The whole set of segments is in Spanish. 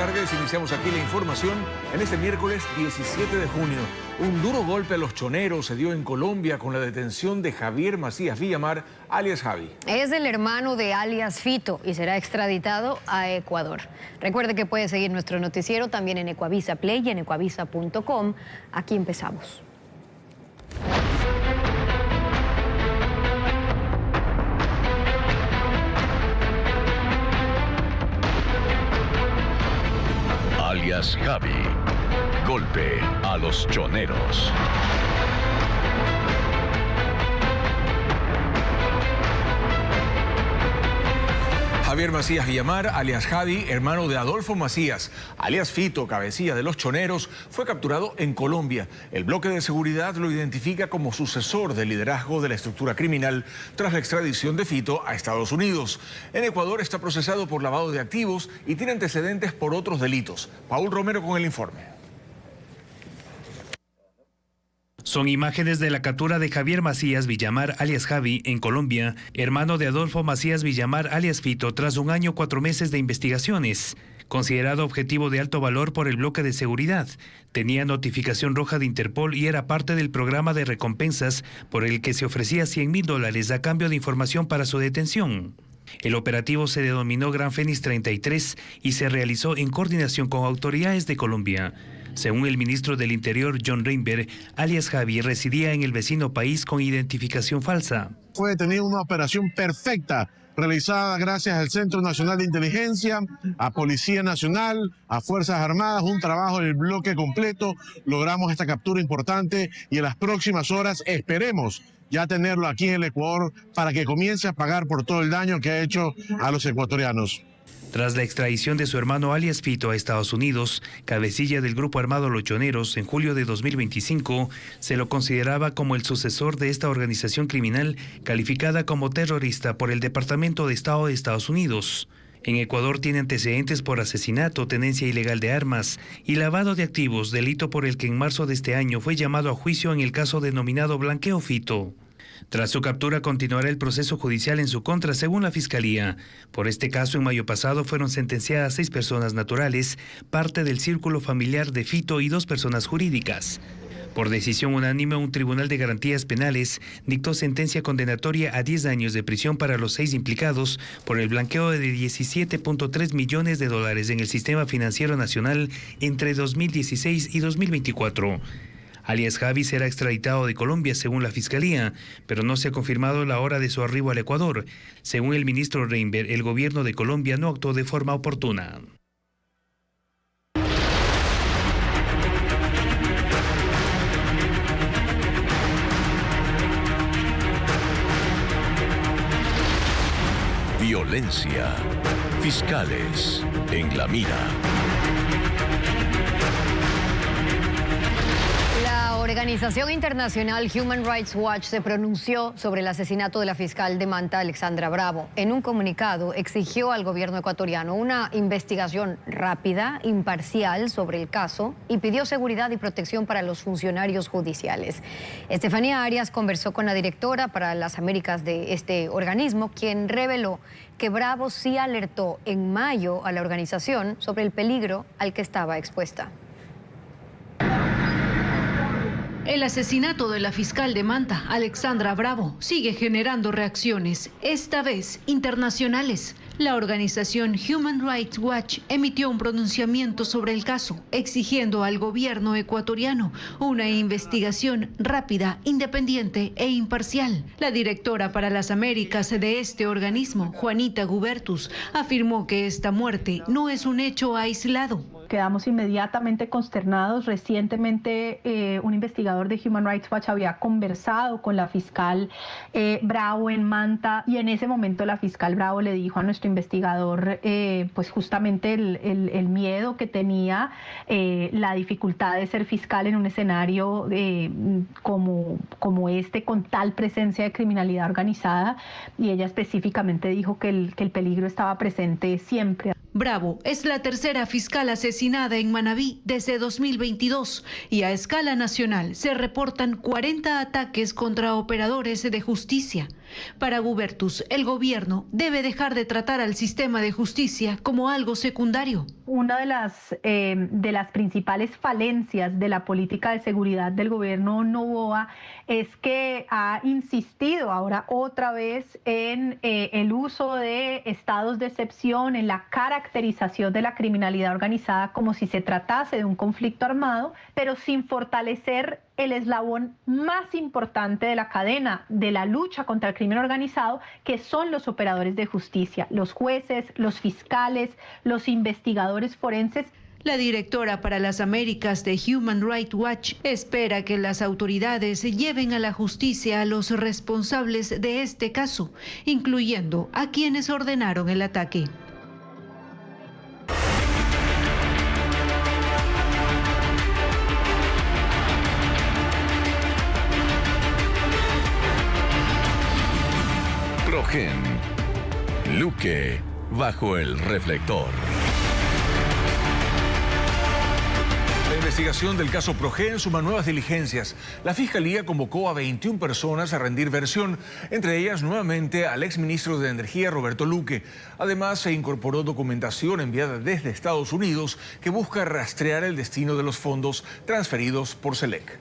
tardes. Iniciamos aquí la información en este miércoles 17 de junio. Un duro golpe a los choneros se dio en Colombia con la detención de Javier Macías Villamar, alias Javi. Es el hermano de alias Fito y será extraditado a Ecuador. Recuerde que puede seguir nuestro noticiero también en Ecuavisa Play y en ecuavisa.com. Aquí empezamos. Alias Javi. Golpe a los choneros. Javier Macías Villamar, alias Javi, hermano de Adolfo Macías, alias Fito, cabecilla de los choneros, fue capturado en Colombia. El bloque de seguridad lo identifica como sucesor del liderazgo de la estructura criminal tras la extradición de Fito a Estados Unidos. En Ecuador está procesado por lavado de activos y tiene antecedentes por otros delitos. Paul Romero con el informe. Son imágenes de la captura de Javier Macías Villamar, alias Javi, en Colombia, hermano de Adolfo Macías Villamar, alias Fito, tras 1 año 4 meses de investigaciones. Considerado objetivo de alto valor por el bloque de seguridad, tenía notificación roja de Interpol y era parte del programa de recompensas por el que se ofrecía $100,000 a cambio de información para su detención. El operativo se denominó Gran Fénix 33 y se realizó en coordinación con autoridades de Colombia. Según el ministro del Interior, John Reinberg, alias Javi residía en el vecino país con identificación falsa. Fue detenido una operación perfecta realizada gracias al Centro Nacional de Inteligencia, a Policía Nacional, a Fuerzas Armadas, un trabajo del bloque completo. Logramos esta captura importante y en las próximas horas esperemos ya tenerlo aquí en el Ecuador para que comience a pagar por todo el daño que ha hecho a los ecuatorianos. Tras la extradición de su hermano alias Fito a Estados Unidos, cabecilla del grupo armado Los Choneros, en julio de 2025, se lo consideraba como el sucesor de esta organización criminal calificada como terrorista por el Departamento de Estado de Estados Unidos. En Ecuador tiene antecedentes por asesinato, tenencia ilegal de armas y lavado de activos, delito por el que en marzo de este año fue llamado a juicio en el caso denominado Blanqueo Fito. Tras su captura continuará el proceso judicial en su contra, según la Fiscalía. Por este caso, en mayo pasado fueron sentenciadas 6 personas naturales, parte del círculo familiar de Fito y 2 personas jurídicas. Por decisión unánime, un tribunal de garantías penales dictó sentencia condenatoria a 10 años de prisión para los 6 implicados por el blanqueo de $17.3 millones en el sistema financiero nacional entre 2016 y 2024. Alias Javi será extraditado de Colombia según la Fiscalía, pero no se ha confirmado la hora de su arribo al Ecuador. Según el ministro Reinberg, el gobierno de Colombia no actuó de forma oportuna. Violencia. Fiscales en la mira. La organización internacional Human Rights Watch se pronunció sobre el asesinato de la fiscal de Manta, Alexandra Bravo. En un comunicado exigió al gobierno ecuatoriano una investigación rápida, imparcial sobre el caso y pidió seguridad y protección para los funcionarios judiciales. Estefanía Arias conversó con la directora para las Américas de este organismo, quien reveló que Bravo sí alertó en mayo a la organización sobre el peligro al que estaba expuesta. El asesinato de la fiscal de Manta, Alexandra Bravo, sigue generando reacciones, esta vez internacionales. La organización Human Rights Watch emitió un pronunciamiento sobre el caso, exigiendo al gobierno ecuatoriano una investigación rápida, independiente e imparcial. La directora para las Américas de este organismo, Juanita Gubertus, afirmó que esta muerte no es un hecho aislado. Quedamos inmediatamente consternados. Recientemente un investigador de Human Rights Watch había conversado con la fiscal Bravo en Manta y en ese momento la fiscal Bravo le dijo a nuestro investigador pues justamente el miedo que tenía, la dificultad de ser fiscal en un escenario como este, con tal presencia de criminalidad organizada, y ella específicamente dijo que el peligro estaba presente siempre. Bravo es la tercera fiscal asesinada en Manabí desde 2022 y a escala nacional se reportan 40 ataques contra operadores de justicia. Para Gubertus, el gobierno debe dejar de tratar al sistema de justicia como algo secundario. Una de las principales falencias de la política de seguridad del gobierno Noboa es que ha insistido ahora otra vez en el uso de estados de excepción, en la caracterización de la criminalidad organizada como si se tratase de un conflicto armado, pero sin fortalecer el eslabón más importante de la cadena de la lucha contra el crimen organizado, que son los operadores de justicia, los jueces, los fiscales, los investigadores forenses. La directora para las Américas de Human Rights Watch espera que las autoridades lleven a la justicia a los responsables de este caso, incluyendo a quienes ordenaron el ataque. Progen. Luque bajo el reflector. La investigación del caso Progen suma nuevas diligencias. La Fiscalía convocó a 21 personas a rendir versión, entre ellas nuevamente al exministro de Energía Roberto Luque. Además, se incorporó documentación enviada desde Estados Unidos que busca rastrear el destino de los fondos transferidos por SELEC.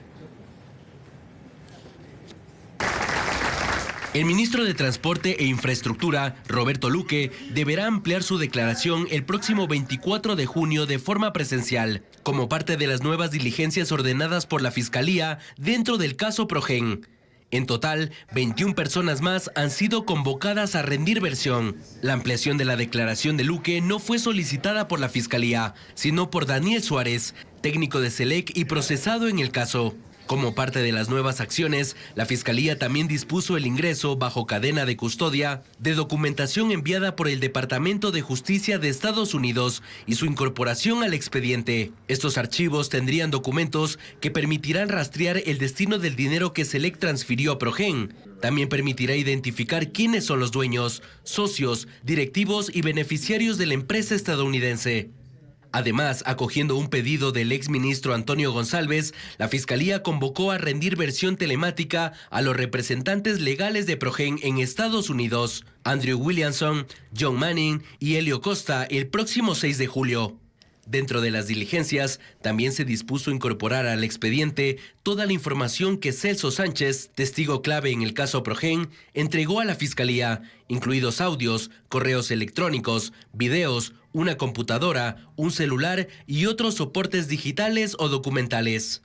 El ministro de Transporte e Infraestructura, Roberto Luque, deberá ampliar su declaración el próximo 24 de junio de forma presencial, como parte de las nuevas diligencias ordenadas por la Fiscalía dentro del caso Progen. En total, 21 personas más han sido convocadas a rendir versión. La ampliación de la declaración de Luque no fue solicitada por la Fiscalía, sino por Daniel Suárez, técnico de SELEC y procesado en el caso. Como parte de las nuevas acciones, la Fiscalía también dispuso el ingreso bajo cadena de custodia de documentación enviada por el Departamento de Justicia de Estados Unidos y su incorporación al expediente. Estos archivos tendrían documentos que permitirán rastrear el destino del dinero que SELEC transfirió a Progen. También permitirá identificar quiénes son los dueños, socios, directivos y beneficiarios de la empresa estadounidense. Además, acogiendo un pedido del exministro Antonio González, la Fiscalía convocó a rendir versión telemática a los representantes legales de Progen en Estados Unidos, Andrew Williamson, John Manning y Helio Costa, el próximo 6 de julio. Dentro de las diligencias, también se dispuso incorporar al expediente toda la información que Celso Sánchez, testigo clave en el caso Progen, entregó a la Fiscalía, incluidos audios, correos electrónicos, videos, una computadora, un celular y otros soportes digitales o documentales.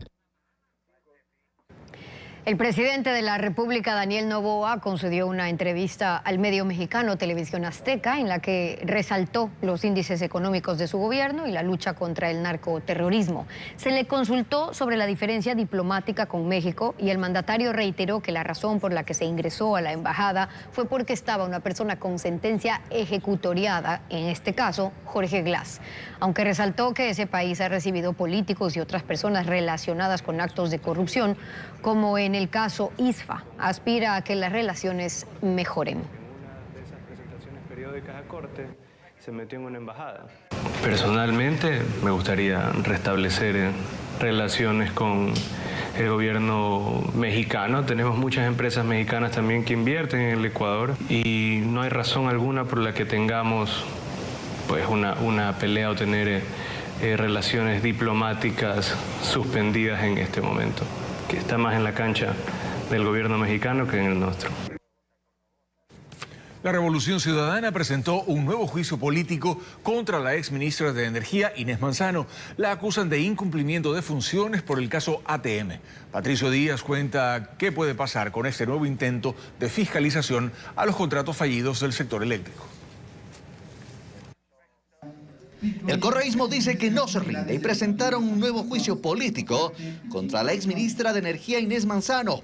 El presidente de la República, Daniel Noboa, concedió una entrevista al medio mexicano Televisión Azteca en la que resaltó los índices económicos de su gobierno y la lucha contra el narcoterrorismo. Se le consultó sobre la diferencia diplomática con México y el mandatario reiteró que la razón por la que se ingresó a la embajada fue porque estaba una persona con sentencia ejecutoriada, en este caso Jorge Glass. Aunque resaltó que ese país ha recibido políticos y otras personas relacionadas con actos de corrupción, como en el caso ISFA, aspira a que las relaciones mejoren. Una de esas presentaciones periódicas a corte se metió en una embajada. Personalmente me gustaría restablecer relaciones con el gobierno mexicano. Tenemos muchas empresas mexicanas también que invierten en el Ecuador y no hay razón alguna por la que tengamos pues una pelea o tener relaciones diplomáticas suspendidas en este momento, que está más en la cancha del gobierno mexicano que en el nuestro. La Revolución Ciudadana presentó un nuevo juicio político contra la exministra de Energía, Inés Manzano. La acusan de incumplimiento de funciones por el caso ATM. Patricio Díaz cuenta qué puede pasar con este nuevo intento de fiscalización a los contratos fallidos del sector eléctrico. El correísmo dice que no se rinde y presentaron un nuevo juicio político contra la exministra de Energía Inés Manzano.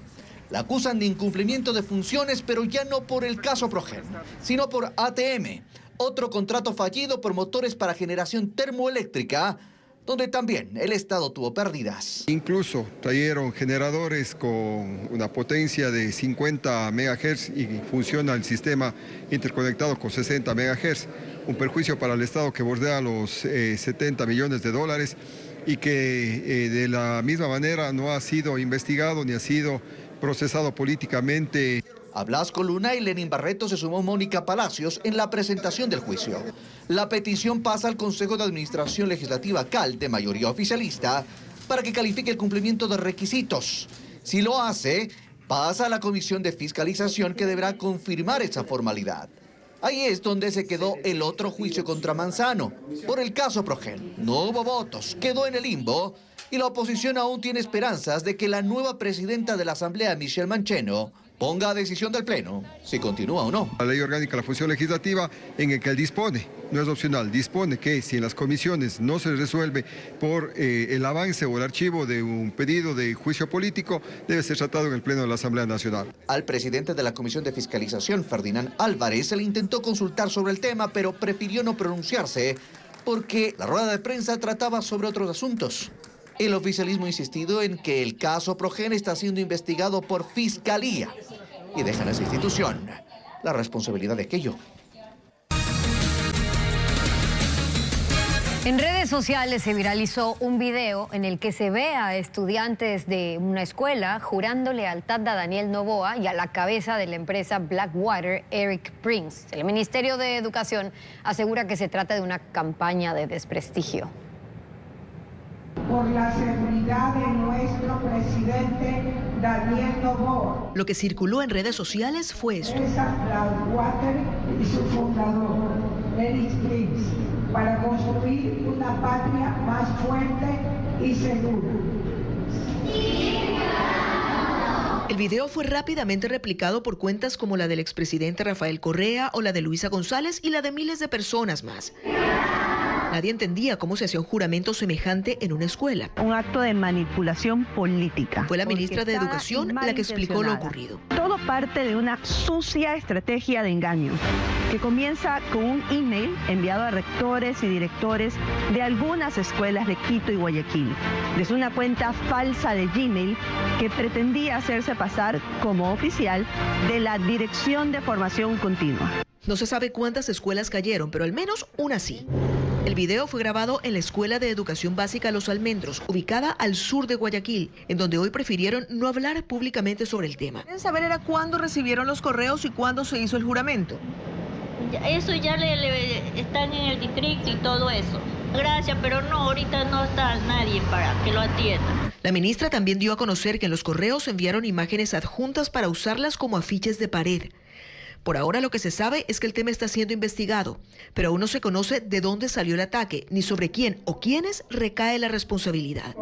La acusan de incumplimiento de funciones, pero ya no por el caso Progen, sino por ATM, otro contrato fallido por motores para generación termoeléctrica, donde también el Estado tuvo pérdidas. Incluso trajeron generadores con una potencia de 50 MHz y funciona el sistema interconectado con 60 MHz. Un perjuicio para el Estado que bordea los 70 millones de dólares y que de la misma manera no ha sido investigado ni ha sido procesado políticamente. A Blasco Luna y Lenín Barreto se sumó Mónica Palacios en la presentación del juicio. La petición pasa al Consejo de Administración Legislativa CAL de mayoría oficialista para que califique el cumplimiento de requisitos. Si lo hace, pasa a la Comisión de Fiscalización que deberá confirmar esa formalidad. Ahí es donde se quedó el otro juicio contra Manzano. Por el caso Progel, no hubo votos, quedó en el limbo y la oposición aún tiene esperanzas de que la nueva presidenta de la Asamblea, Michelle Mancheno, ponga a decisión del Pleno si continúa o no. La ley orgánica de la función legislativa en el que él dispone, no es opcional, dispone que si en las comisiones no se resuelve por el avance o el archivo de un pedido de juicio político, debe ser tratado en el Pleno de la Asamblea Nacional. Al presidente de la Comisión de Fiscalización, Ferdinand Álvarez, se le intentó consultar sobre el tema, pero prefirió no pronunciarse porque la rueda de prensa trataba sobre otros asuntos. El oficialismo ha insistido en que el caso Progel está siendo investigado por Fiscalía y dejan a esa institución la responsabilidad de aquello. En redes sociales se viralizó un video en el que se ve a estudiantes de una escuela jurando lealtad a Daniel Noboa y a la cabeza de la empresa Blackwater, Eric Prince. El Ministerio de Educación asegura que se trata de una campaña de desprestigio. Por la seguridad de nuestro presidente Daniel Noboa. Lo que circuló en redes sociales fue esto. Blackwater y su fundador, Eric Prince, para construir una patria más fuerte y segura. El video fue rápidamente replicado por cuentas como la del expresidente Rafael Correa o la de Luisa González y la de miles de personas más. Nadie entendía cómo se hacía un juramento semejante en una escuela. Un acto de manipulación política. Fue la ministra de Educación la que explicó lo ocurrido. Todo parte de una sucia estrategia de engaño que comienza con un email enviado a rectores y directores de algunas escuelas de Quito y Guayaquil, desde una cuenta falsa de Gmail que pretendía hacerse pasar como oficial de la Dirección de Formación Continua. No se sabe cuántas escuelas cayeron, pero al menos una sí. El video fue grabado en la Escuela de Educación Básica Los Almendros, ubicada al sur de Guayaquil, en donde hoy prefirieron no hablar públicamente sobre el tema. ¿Quieren saber era cuándo recibieron los correos y cuándo se hizo el juramento? Eso ya están en el distrito y todo eso. Gracias, pero no, ahorita no está nadie para que lo atienda. La ministra también dio a conocer que en los correos se enviaron imágenes adjuntas para usarlas como afiches de pared. Por ahora lo que se sabe es que el tema está siendo investigado, pero aún no se conoce de dónde salió el ataque, ni sobre quién o quiénes recae la responsabilidad.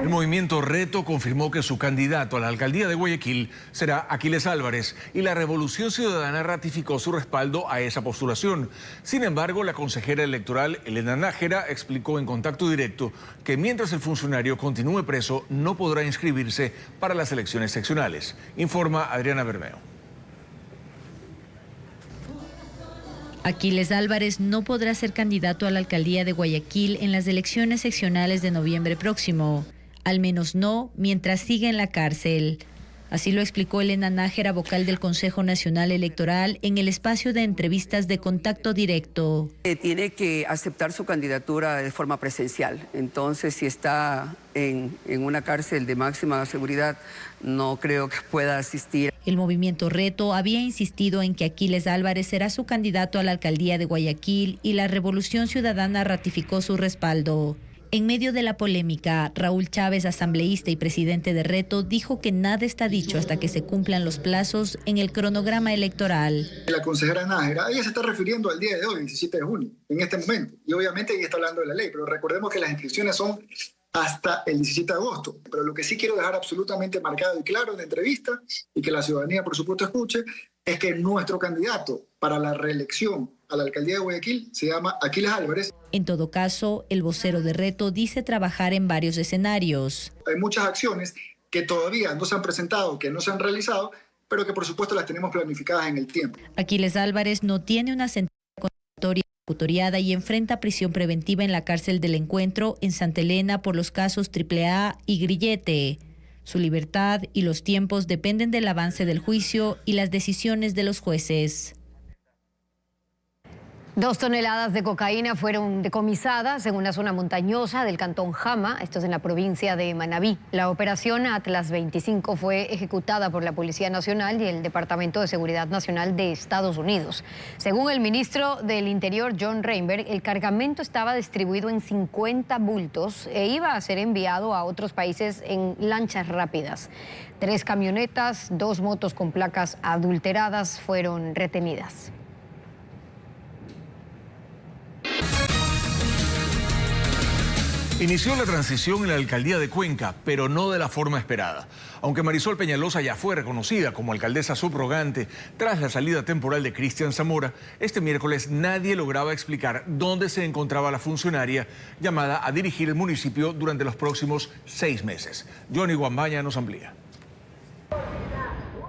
El movimiento Reto confirmó que su candidato a la alcaldía de Guayaquil será Aquiles Álvarez y la Revolución Ciudadana ratificó su respaldo a esa postulación. Sin embargo, la consejera electoral Elena Nájera explicó en Contacto Directo que mientras el funcionario continúe preso no podrá inscribirse para las elecciones seccionales. Informa Adriana Bermeo. Aquiles Álvarez no podrá ser candidato a la alcaldía de Guayaquil en las elecciones seccionales de noviembre próximo, al menos no mientras siga en la cárcel. Así lo explicó Elena Nájera, vocal del Consejo Nacional Electoral, en el espacio de entrevistas de Contacto Directo. Tiene que aceptar su candidatura de forma presencial. Entonces, si está en una cárcel de máxima seguridad, no creo que pueda asistir. El movimiento Reto había insistido en que Aquiles Álvarez será su candidato a la alcaldía de Guayaquil y la Revolución Ciudadana ratificó su respaldo. En medio de la polémica, Raúl Chávez, asambleísta y presidente de Reto, dijo que nada está dicho hasta que se cumplan los plazos en el cronograma electoral. La consejera Nájera, ella se está refiriendo al día de hoy, 17 de junio, en este momento. Y obviamente ella está hablando de la ley, pero recordemos que las inscripciones son hasta el 17 de agosto. Pero lo que sí quiero dejar absolutamente marcado y claro en la entrevista, y que la ciudadanía por supuesto escuche, es que nuestro candidato para la reelección a la alcaldía de Guayaquil se llama Aquiles Álvarez. En todo caso, el vocero de Reto dice trabajar en varios escenarios. Hay muchas acciones que todavía no se han presentado, que no se han realizado, pero que por supuesto las tenemos planificadas en el tiempo. Aquiles Álvarez no tiene una sentencia condenatoria ejecutoriada y enfrenta prisión preventiva en la cárcel del Encuentro en Santa Elena por los casos AAA y Grillete. Su libertad y los tiempos dependen del avance del juicio y las decisiones de los jueces. 2 toneladas de cocaína fueron decomisadas en una zona montañosa del cantón Jama, esto es en la provincia de Manabí. La operación Atlas 25 fue ejecutada por la Policía Nacional y el Departamento de Seguridad Nacional de Estados Unidos. Según el ministro del Interior, John Reinberg, el cargamento estaba distribuido en 50 bultos e iba a ser enviado a otros países en lanchas rápidas. 3 camionetas, 2 motos con placas adulteradas fueron retenidas. Inició la transición en la alcaldía de Cuenca, pero no de la forma esperada. Aunque Marisol Peñalosa ya fue reconocida como alcaldesa subrogante tras la salida temporal de Cristian Zamora, este miércoles nadie lograba explicar dónde se encontraba la funcionaria llamada a dirigir el municipio durante los próximos 6 meses. Johnny Guambaña nos amplía.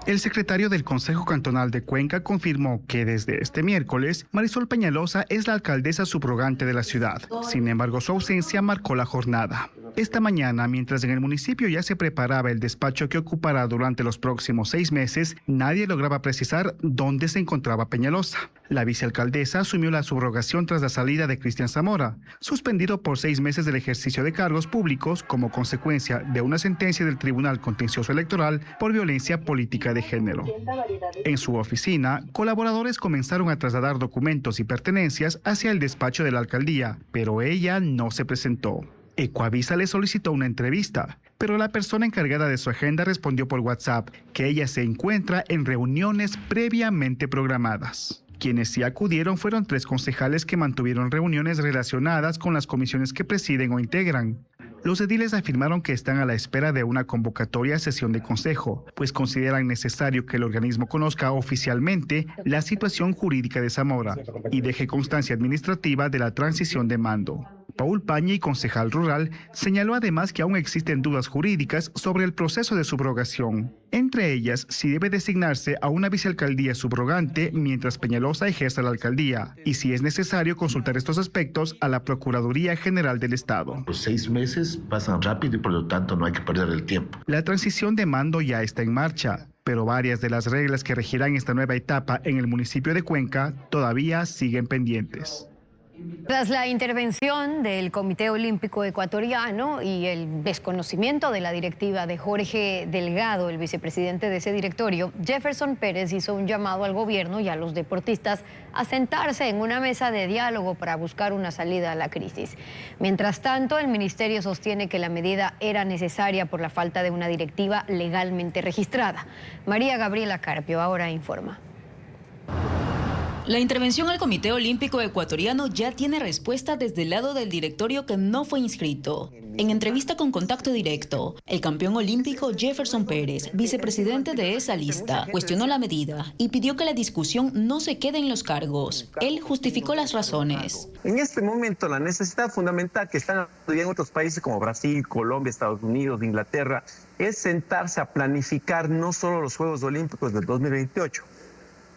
El secretario del Consejo Cantonal de Cuenca confirmó que desde este miércoles Marisol Peñalosa es la alcaldesa subrogante de la ciudad. Sin embargo, su ausencia marcó la jornada. Esta mañana, mientras en el municipio ya se preparaba el despacho que ocupará durante los próximos 6 meses, nadie lograba precisar dónde se encontraba Peñalosa. La vicealcaldesa asumió la subrogación tras la salida de Cristian Zamora, suspendido por 6 meses del ejercicio de cargos públicos como consecuencia de una sentencia del Tribunal Contencioso Electoral por violencia política de género. En su oficina, colaboradores comenzaron a trasladar documentos y pertenencias hacia el despacho de la alcaldía, pero ella no se presentó. Ecuavisa le solicitó una entrevista, pero la persona encargada de su agenda respondió por WhatsApp que ella se encuentra en reuniones previamente programadas. Quienes sí acudieron fueron 3 concejales que mantuvieron reuniones relacionadas con las comisiones que presiden o integran. Los ediles afirmaron que están a la espera de una convocatoria a sesión de consejo, pues consideran necesario que el organismo conozca oficialmente la situación jurídica de Zamora y deje constancia administrativa de la transición de mando. Paul Pañi, concejal rural, señaló además que aún existen dudas jurídicas sobre el proceso de subrogación. Entre ellas, si debe designarse a una vicealcaldía subrogante mientras Peñalosa ejerza la alcaldía, y si es necesario consultar estos aspectos a la Procuraduría General del Estado. Los 6 meses pasan rápido y por lo tanto no hay que perder el tiempo. La transición de mando ya está en marcha, pero varias de las reglas que regirán esta nueva etapa en el municipio de Cuenca todavía siguen pendientes. Tras la intervención del Comité Olímpico Ecuatoriano y el desconocimiento de la directiva de Jorge Delgado, el vicepresidente de ese directorio, Jefferson Pérez hizo un llamado al gobierno y a los deportistas a sentarse en una mesa de diálogo para buscar una salida a la crisis. Mientras tanto, el ministerio sostiene que la medida era necesaria por la falta de una directiva legalmente registrada. María Gabriela Carpio ahora informa. La intervención al Comité Olímpico Ecuatoriano ya tiene respuesta desde el lado del directorio que no fue inscrito. En entrevista con Contacto Directo, el campeón olímpico Jefferson Pérez, vicepresidente de esa lista, cuestionó la medida y pidió que la discusión no se quede en los cargos. Él justificó las razones. En este momento, la necesidad fundamental que están en otros países como Brasil, Colombia, Estados Unidos, Inglaterra, es sentarse a planificar no solo los Juegos Olímpicos del 2028,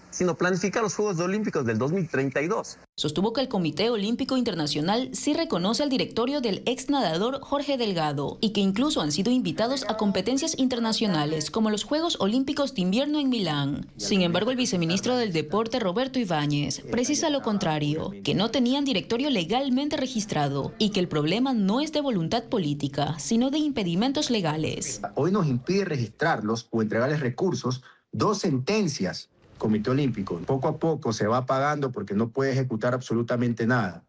sino planificar los Juegos Olímpicos del 2032. Sostuvo que el Comité Olímpico Internacional sí reconoce al directorio del ex nadador Jorge Delgado y que incluso han sido invitados a competencias internacionales como los Juegos Olímpicos de Invierno en Milán. Sin embargo, el viceministro del Deporte, Roberto Ibáñez, precisa lo contrario, que no tenían directorio legalmente registrado y que el problema no es de voluntad política, sino de impedimentos legales. Hoy nos impide registrarlos o entregarles recursos 2 sentencias. Comité Olímpico. Poco a poco se va pagando porque no puede ejecutar absolutamente nada.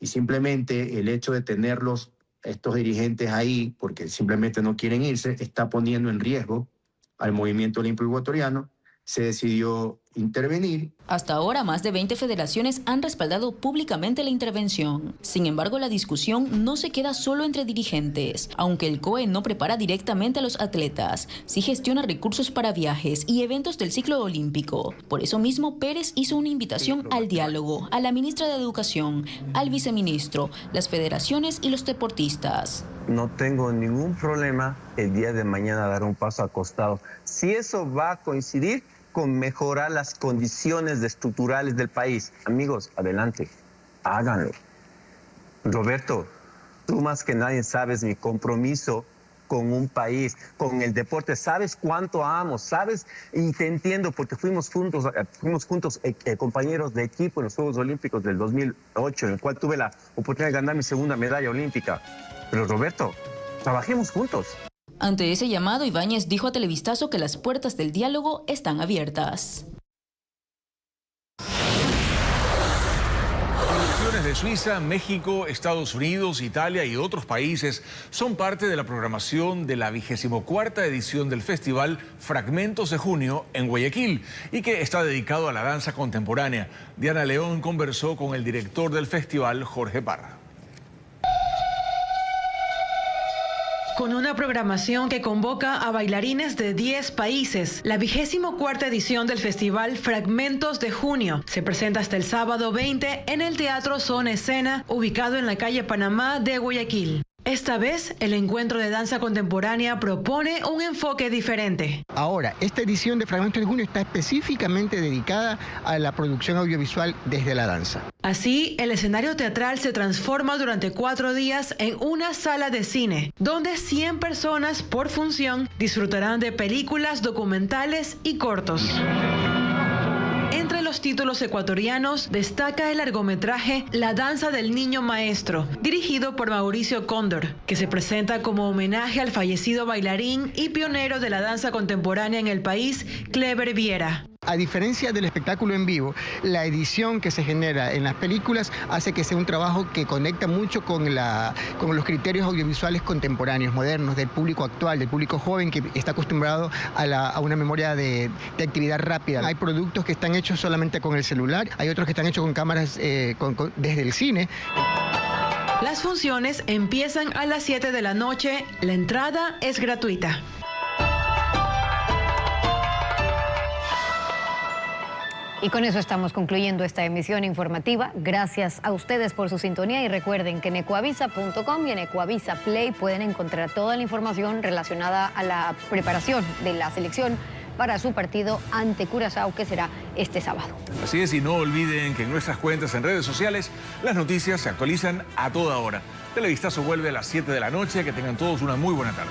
Y simplemente el hecho de tenerlos, estos dirigentes ahí, porque simplemente no quieren irse, está poniendo en riesgo al movimiento olímpico ecuatoriano. Se decidió intervenir. Hasta ahora, más de 20 federaciones han respaldado públicamente la intervención. Sin embargo, la discusión no se queda solo entre dirigentes. Aunque el COE no prepara directamente a los atletas, sí gestiona recursos para viajes y eventos del ciclo olímpico. Por eso mismo, Pérez hizo una invitación al diálogo a la ministra de Educación, al viceministro, las federaciones y los deportistas. No tengo ningún problema el día de mañana dar un paso al costado. Si eso va a coincidir con mejorar las condiciones estructurales del país. Amigos, adelante, háganlo. Roberto, tú más que nadie sabes mi compromiso con un país, con el deporte. Sabes cuánto amo, sabes, y te entiendo porque fuimos juntos compañeros de equipo en los Juegos Olímpicos del 2008, en el cual tuve la oportunidad de ganar mi segunda medalla olímpica. Pero Roberto, trabajemos juntos. Ante ese llamado, Ibáñez dijo a Televistazo que las puertas del diálogo están abiertas. Producciones de Suiza, México, Estados Unidos, Italia y otros países son parte de la programación de la 24ª edición del festival Fragmentos de Junio en Guayaquil y que está dedicado a la danza contemporánea. Diana León conversó con el director del festival, Jorge Parra. Con una programación que convoca a bailarines de 10 países, la 24ª edición del festival Fragmentos de Junio se presenta hasta el sábado 20 en el Teatro Son Escena, ubicado en la calle Panamá de Guayaquil. Esta vez, el encuentro de danza contemporánea propone un enfoque diferente. Ahora, esta edición de Fragmentos de Junio está específicamente dedicada a la producción audiovisual desde la danza. Así, el escenario teatral se transforma durante 4 días en una sala de cine, donde 100 personas por función disfrutarán de películas, documentales y cortos. Entre los títulos ecuatorianos destaca el largometraje La danza del niño maestro, dirigido por Mauricio Cóndor, que se presenta como homenaje al fallecido bailarín y pionero de la danza contemporánea en el país, Clever Viera. A diferencia del espectáculo en vivo, la edición que se genera en las películas hace que sea un trabajo que conecta mucho con los criterios audiovisuales contemporáneos, modernos, del público actual, del público joven que está acostumbrado a una memoria de actividad rápida. Hay productos que están hechos solamente con el celular, hay otros que están hechos con cámaras desde el cine. Las funciones empiezan a las 7 de la noche, la entrada es gratuita. Y con eso estamos concluyendo esta emisión informativa. Gracias a ustedes por su sintonía y recuerden que en ecuavisa.com y en Ecuavisa Play pueden encontrar toda la información relacionada a la preparación de la selección para su partido ante Curazao, que será este sábado. Así es, y no olviden que en nuestras cuentas en redes sociales las noticias se actualizan a toda hora. Televistazo vuelve a las 7 de la noche. Que tengan todos una muy buena tarde.